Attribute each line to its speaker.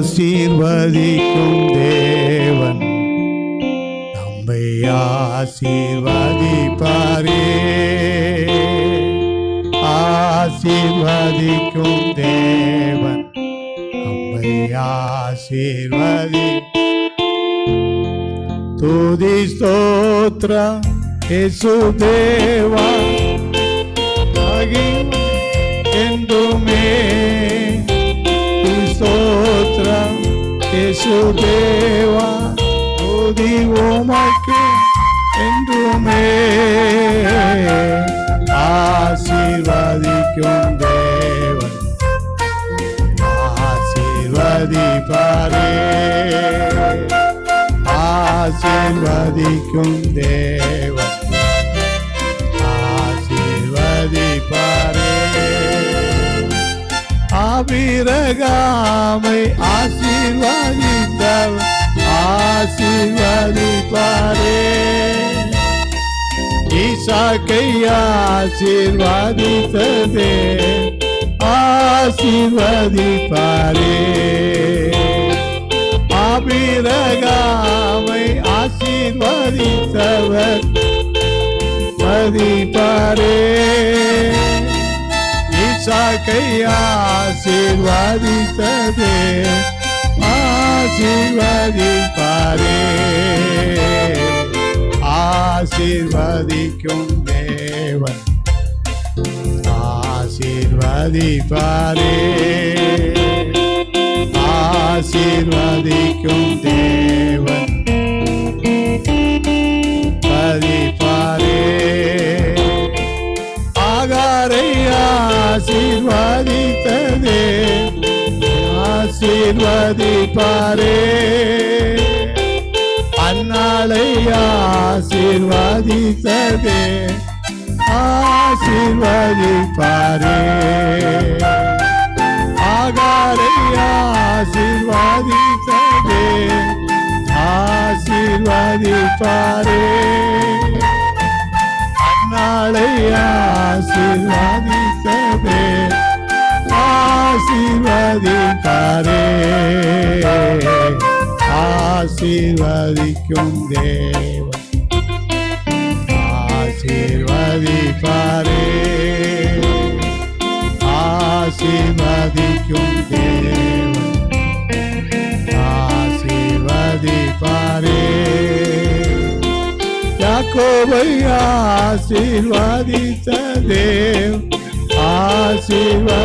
Speaker 1: ஆசீர்வதிக்கும் தேவன் நம்மை ஆசீர்வதிப்பாரே. ஆசீர்வதிக்கும் தேவன் நம்மை ஆசீர்வதி. துதி ஸ்தோத்திரம் இயேசு தேவா என்றுமே. துதி ஸ்தோத்திரம் இயேசு தேவா துதி உமக்கு என்றுமே. ஆசீர்வதிக்கும் தேவன் ஆசீர்வதிப்பாரே. ஆசீர்வதிக்கும் தேவன் ஆசீர்வதிப்பாரே. ஆபிரகாமை ஆசீர்வதித்தவர் ஆசீர்வதிப்பாரே. ஈசாக்கை ஆசீர்வதித்ததே ஆசீர்வதிப்பாரே. ஆபிரகாமை ஆசீர்வதித்தவர் மதிப்பாரே. ஈசாக்கை ஆசீர்வதித்ததே ஆசீர்வதிப்பாரே. ஆசீர்வதிக்கும் தேவன் ஆசீர்வதிப்பாரே. ஆசீர்வதிக்கும் தேவன் பதிப்பாரே. ஆகாரை ஆசீர்வதித்ததே ஆசீர்வதிப்பாரே. அன்னாளை ஆசீர்வதித்ததே ஆசீர்வதிப்பாரே. ஆகாரை ஆசீர்வதித்ததே ஆசீர்வதிப்பாரே. அன்னாளை ஆசீர்வதித்ததே ஆசீர்வதிப்பாரே. ஆசீர்வதிக்கும் தேவன் ஆசீர்வதிப்பாரே. ஆசீர்வதிக்கும் தேவன் ஆசீர்வதிப்பாரே. யாக்கோபை ஆசீர்வதித்த தேவன் ஆசீர்வதிப்பாரே.